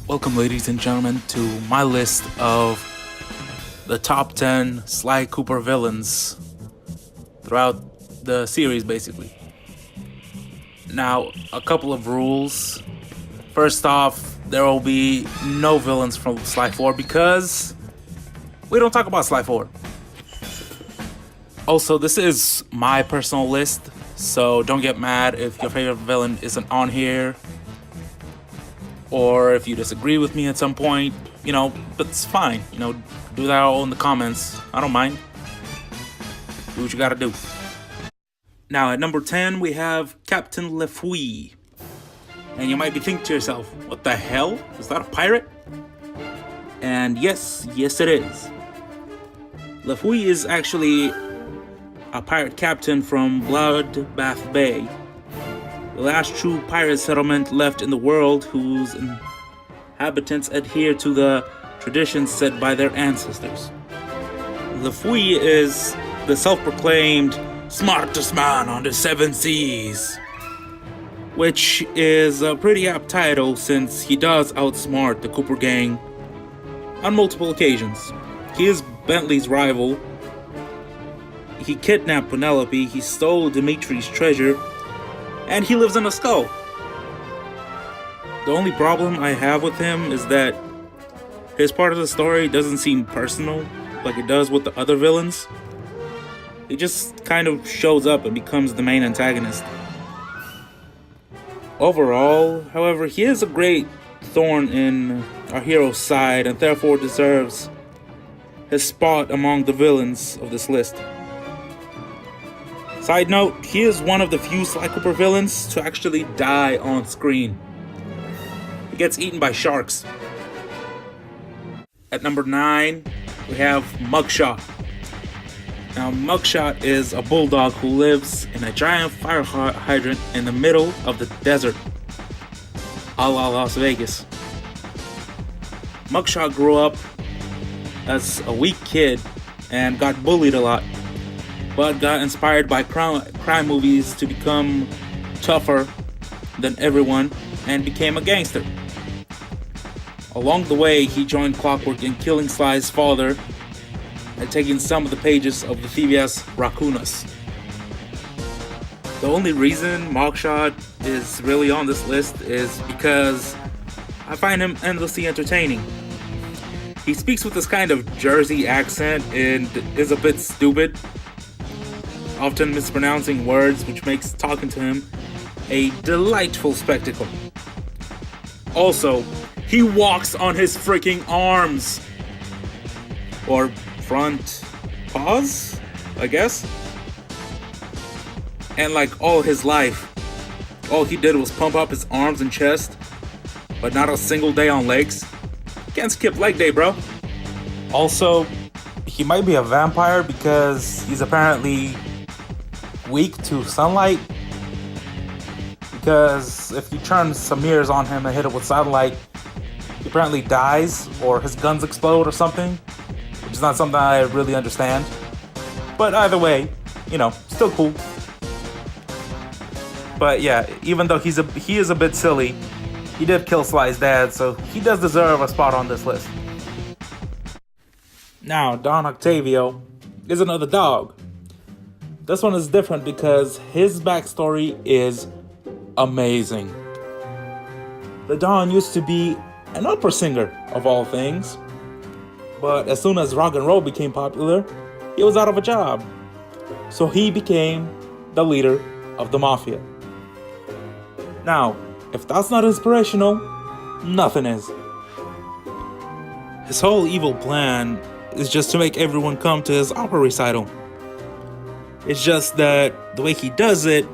Welcome, ladies and gentlemen, to my list of the top 10 Sly Cooper villains throughout the series, basically. Now, a couple of rules. First off, there will be no villains from Sly 4 because we don't talk about Sly 4. Also, this is my personal list, so don't get mad if your favorite villain isn't on here. Or if you disagree with me at some point, but it's fine. Do that all in the comments. I don't mind. Do what you gotta do. Now, at number 10, we have Captain Lefouille. And you might be thinking to yourself, what the hell? Is that a pirate? And yes it is. Lefouille is actually a pirate captain from Bloodbath Bay, the last true pirate settlement left in the world whose inhabitants adhere to the traditions set by their ancestors. Lefouille is the self-proclaimed smartest man on the 7 seas, which is a pretty apt title since he does outsmart the Cooper gang on multiple occasions. He is Bentley's rival. He kidnapped Penelope, he stole Dimitri's treasure, and he lives in a skull. The only problem I have with him is that his part of the story doesn't seem personal like it does with the other villains. He just kind of shows up and becomes the main antagonist. Overall, however, he is a great thorn in our hero's side and therefore deserves his spot among the villains of this list. Side note, he is one of the few Sly Cooper villains to actually die on screen. He gets eaten by sharks. At number 9, we have Mugshot. Now, Mugshot is a bulldog who lives in a giant fire hydrant in the middle of the desert, a la Las Vegas. Mugshot grew up as a weak kid and got bullied a lot, but got inspired by crime movies to become tougher than everyone and became a gangster. Along the way, he joined Clockwork in killing Sly's father and taking some of the pages of the Thievius Raccoonus. The only reason Mugshot is really on this list is because I find him endlessly entertaining. He speaks with this kind of Jersey accent and is a bit stupid, often mispronouncing words, which makes talking to him a delightful spectacle. Also, he walks on his freaking arms. Or front paws, I guess. And like all his life, all he did was pump up his arms and chest, but not a single day on legs. Can't skip leg day, bro. Also, he might be a vampire because he's apparently weak to sunlight, because if you turn some mirrors on him and hit it with sunlight, he apparently dies or his guns explode or something, which is not something I really understand. But either way, still cool. But yeah, even though he is a bit silly, he did kill Sly's dad, so he does deserve a spot on this list. Now, Don Octavio is another dog. This one is different because his backstory is amazing. The Don used to be an opera singer, of all things. But as soon as rock and roll became popular, he was out of a job. So he became the leader of the mafia. Now, if that's not inspirational, nothing is. His whole evil plan is just to make everyone come to his opera recital. It's just that the way he does it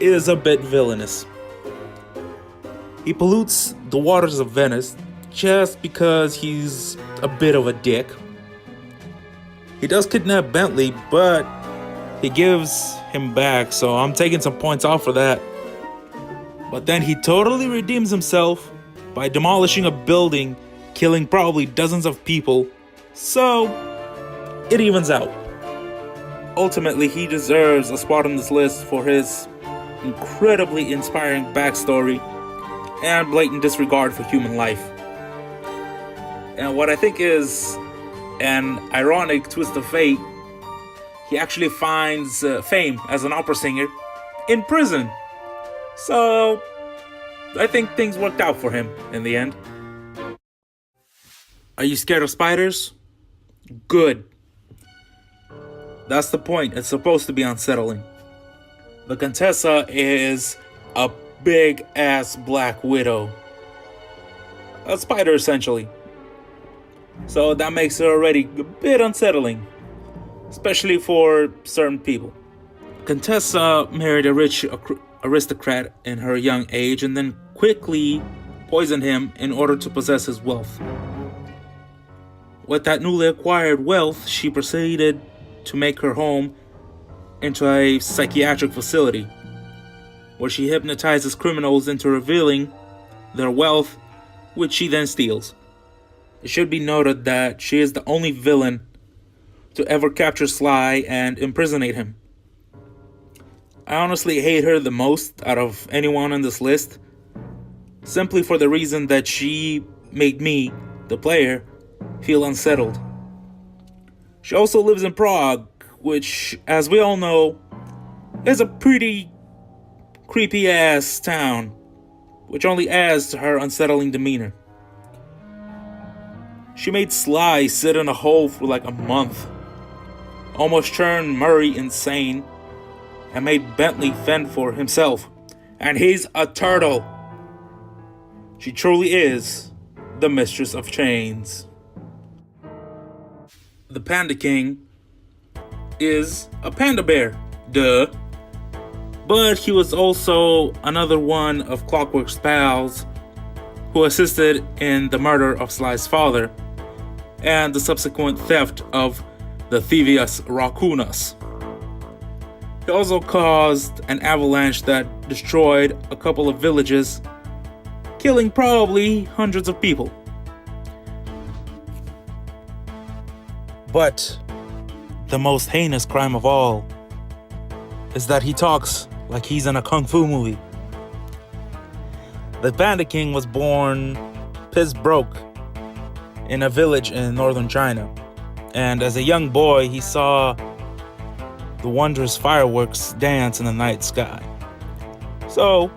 is a bit villainous. He pollutes the waters of Venice just because he's a bit of a dick. He does kidnap Bentley, but he gives him back, so I'm taking some points off for that. But then he totally redeems himself by demolishing a building, killing probably dozens of people, so it evens out. ultimately, he deserves a spot on this list for his incredibly inspiring backstory and blatant disregard for human life. And what I think is an ironic twist of fate, he actually finds fame as an opera singer in prison. So, I think things worked out for him in the end. Are you scared of spiders? Good. That's the point. It's supposed to be unsettling. The Contessa is a big ass black widow. A spider, essentially. So that makes her already a bit unsettling, especially for certain people. Contessa married a rich aristocrat in her young age and then quickly poisoned him in order to possess his wealth. With that newly acquired wealth, she proceeded to make her home into a psychiatric facility, where she hypnotizes criminals into revealing their wealth, which she then steals. It should be noted that she is the only villain to ever capture Sly and imprisonate him. I honestly hate her the most out of anyone on this list, simply for the reason that she made me, the player, feel unsettled. She also lives in Prague, which, as we all know, is a pretty creepy ass town, which only adds to her unsettling demeanor. She made Sly sit in a hole for like a month, almost turned Murray insane, and made Bentley fend for himself. And he's a turtle. She truly is the mistress of chains. The Panda King is a panda bear, duh. But he was also another one of Clockwork's pals who assisted in the murder of Sly's father and the subsequent theft of the Thievius Raccoonus. He also caused an avalanche that destroyed a couple of villages, killing probably hundreds of people. But the most heinous crime of all is that he talks like he's in a kung fu movie. The Panda King was born piss broke in a village in northern China, and as a young boy he saw the wondrous fireworks dance in the night sky. So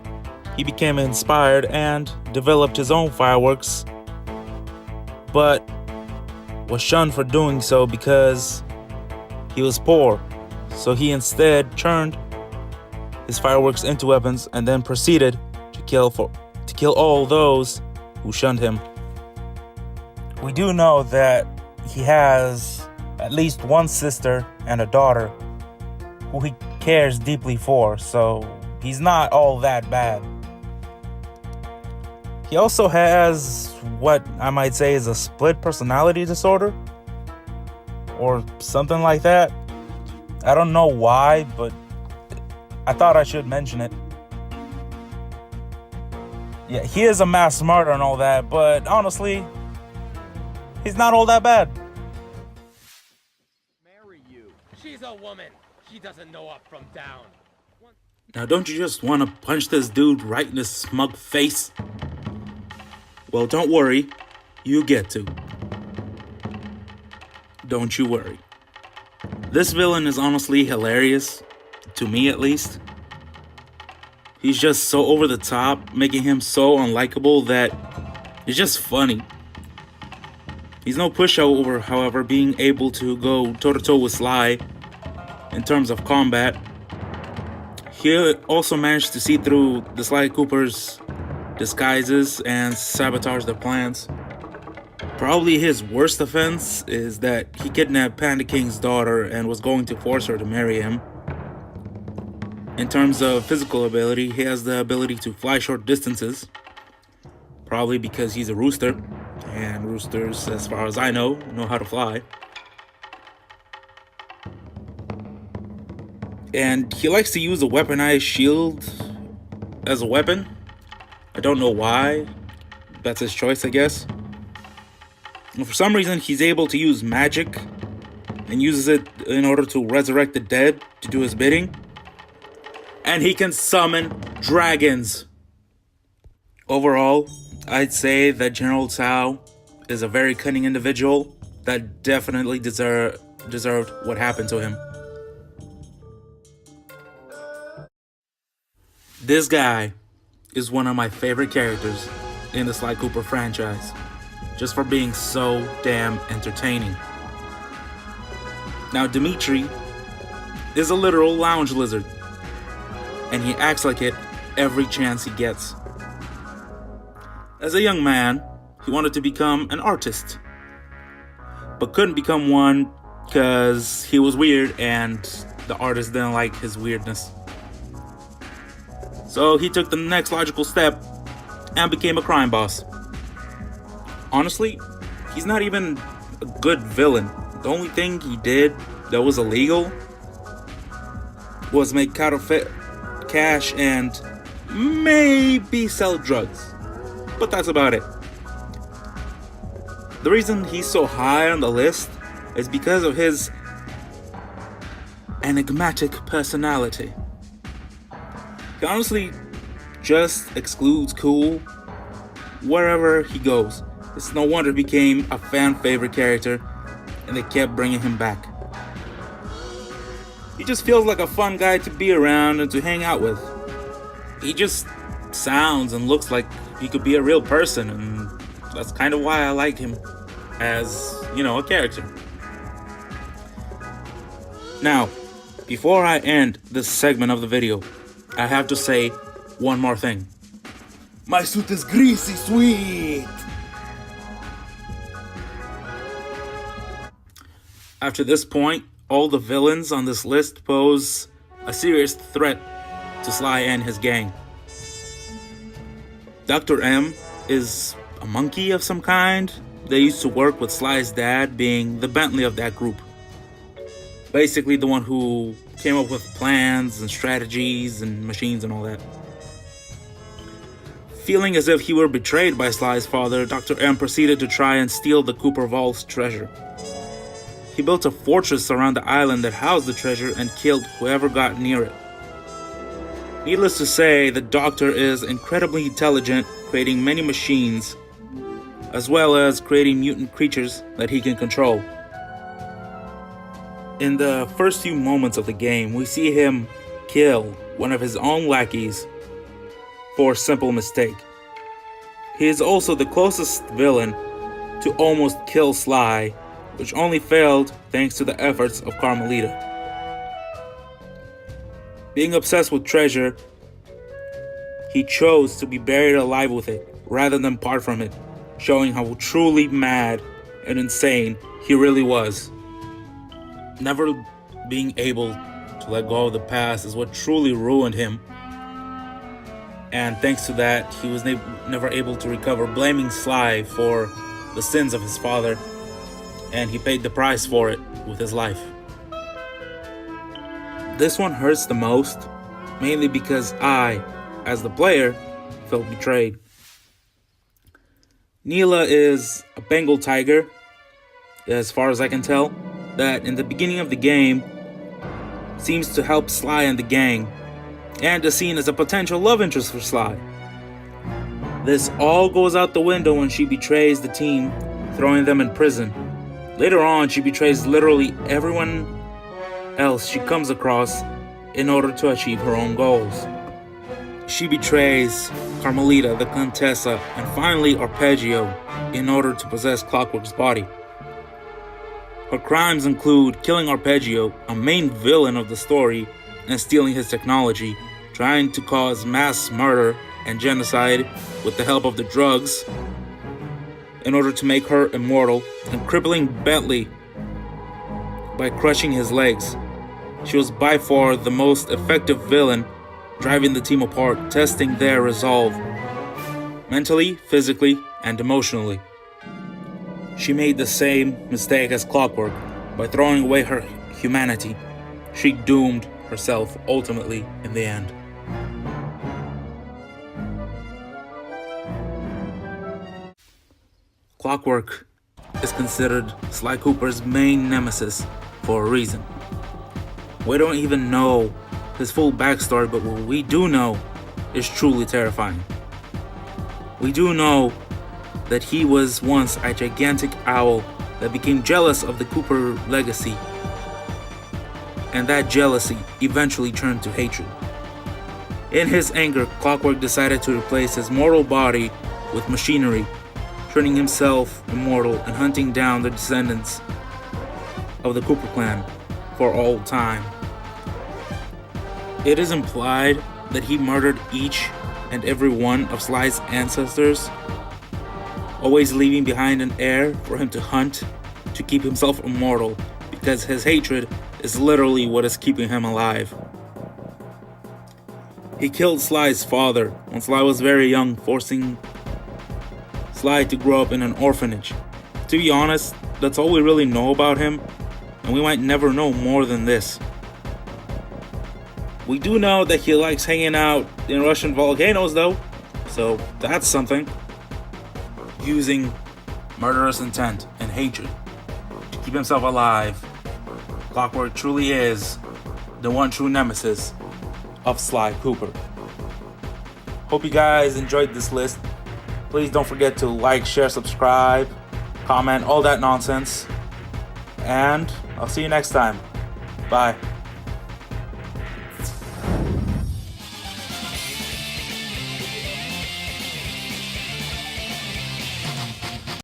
he became inspired and developed his own fireworks, but was shunned for doing so because he was poor. So he instead turned his fireworks into weapons and then proceeded to kill all those who shunned him. We do know that he has at least one sister and a daughter who he cares deeply for, so he's not all that bad. He also has what I might say is a split personality disorder, or something like that. I don't know why, but I thought I should mention it. Yeah, he is a mass murderer and all that, but honestly, he's not all that bad. Marry you. She's a woman. She doesn't know up from down. Now, don't you just want to punch this dude right in his smug face? Well, don't worry. You get to. Don't you worry. This villain is honestly hilarious, to me at least. He's just so over the top, making him so unlikable that it's just funny. He's no pushover, however, being able to go toe-to-toe with Sly in terms of combat. He also managed to see through the Sly Cooper's disguises and sabotage their plans. Probably his worst offense is that he kidnapped Panda King's daughter and was going to force her to marry him. In terms of physical ability, he has the ability to fly short distances. Probably because he's a rooster, and roosters, as far as I know how to fly. And he likes to use a weaponized shield as a weapon. I don't know why. That's his choice, I guess. And for some reason, he's able to use magic and uses it in order to resurrect the dead to do his bidding. And he can summon dragons. Overall, I'd say that General Tao is a very cunning individual that definitely deserved what happened to him. This guy is one of my favorite characters in the Sly Cooper franchise, just for being so damn entertaining. Now, Dimitri is a literal lounge lizard, and he acts like it every chance he gets. As a young man, he wanted to become an artist, but couldn't become one because he was weird and the artist didn't like his weirdness. So he took the next logical step and became a crime boss. Honestly, he's not even a good villain. The only thing he did that was illegal was make counterfeit cash and maybe sell drugs. But that's about it. The reason he's so high on the list is because of his enigmatic personality. He honestly just excludes cool wherever he goes. It's no wonder he became a fan favorite character and they kept bringing him back. He just feels like a fun guy to be around and to hang out with. He just sounds and looks like he could be a real person, and that's kind of why I like him as, a character. Now, before I end this segment of the video, I have to say one more thing. My suit is greasy sweet! After this point, all the villains on this list pose a serious threat to Sly and his gang. Dr. M is a monkey of some kind. They used to work with Sly's dad, being the Bentley of that group. Basically the one who came up with plans and strategies and machines and all that. Feeling as if he were betrayed by Sly's father, Dr. M proceeded to try and steal the Cooper Vault's treasure. He built a fortress around the island that housed the treasure and killed whoever got near it. Needless to say, the Doctor is incredibly intelligent, creating many machines, as well as creating mutant creatures that he can control. In the first few moments of the game, we see him kill one of his own lackeys for a simple mistake. He is also the closest villain to almost kill Sly, which only failed thanks to the efforts of Carmelita. Being obsessed with treasure, he chose to be buried alive with it rather than part from it, showing how truly mad and insane he really was. Never being able to let go of the past is what truly ruined him. And thanks to that, he was never able to recover, blaming Sly for the sins of his father, and he paid the price for it with his life. This one hurts the most, mainly because I, as the player, felt betrayed. Neela is a Bengal tiger, as far as I can tell, that in the beginning of the game seems to help Sly and the gang, and is seen as a potential love interest for Sly. This all goes out the window when she betrays the team, throwing them in prison. Later on, she betrays literally everyone else she comes across in order to achieve her own goals. She betrays Carmelita, the Contessa, and finally Arpeggio in order to possess Clockwork's body. Her crimes include killing Arpeggio, a main villain of the story, and stealing his technology, trying to cause mass murder and genocide with the help of the drugs in order to make her immortal, and crippling Bentley by crushing his legs. She was by far the most effective villain, driving the team apart, testing their resolve, mentally, physically, and emotionally. She made the same mistake as Clockwork by throwing away her humanity. She doomed herself ultimately in the end. Clockwork is considered Sly Cooper's main nemesis for a reason. We don't even know his full backstory, but what we do know is truly terrifying. We do know that he was once a gigantic owl that became jealous of the Cooper legacy, and that jealousy eventually turned to hatred. In his anger, Clockwork decided to replace his mortal body with machinery, turning himself immortal and hunting down the descendants of the Cooper clan for all time. It is implied that he murdered each and every one of Sly's ancestors, always leaving behind an heir for him to hunt to keep himself immortal, because his hatred is literally what is keeping him alive. He killed Sly's father when Sly was very young, forcing Sly to grow up in an orphanage. To be honest, that's all we really know about him, and we might never know more than this. We do know that he likes hanging out in Russian volcanoes though, so that's something. Using murderous intent and hatred to keep himself alive, Clockwork truly is the one true nemesis of Sly Cooper. Hope you guys enjoyed this list. Please don't forget to like, share, subscribe, comment, all that nonsense. And I'll see you next time. Bye.